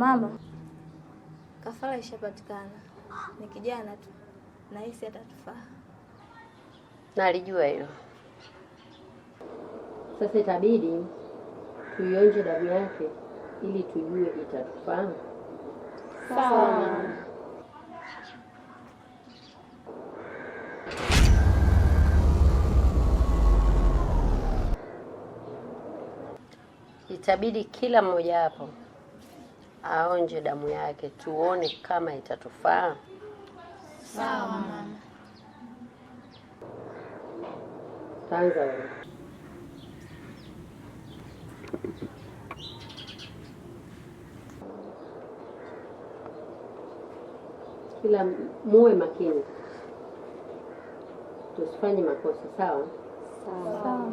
Mama, kafara ishapatikana. Ni kijana tu. Nahisi atatufaa. Nalijua hilo. Sasa itabidi tuionje damu yake ili tujue itatufaa. Sawa. Itabidi kila mmoja hapo aonje damu yake tuone kama itatufaa. Sawa mama. Tanza wewe. Kila muwe makini. Tusifanye makosa, sawa? Sawa.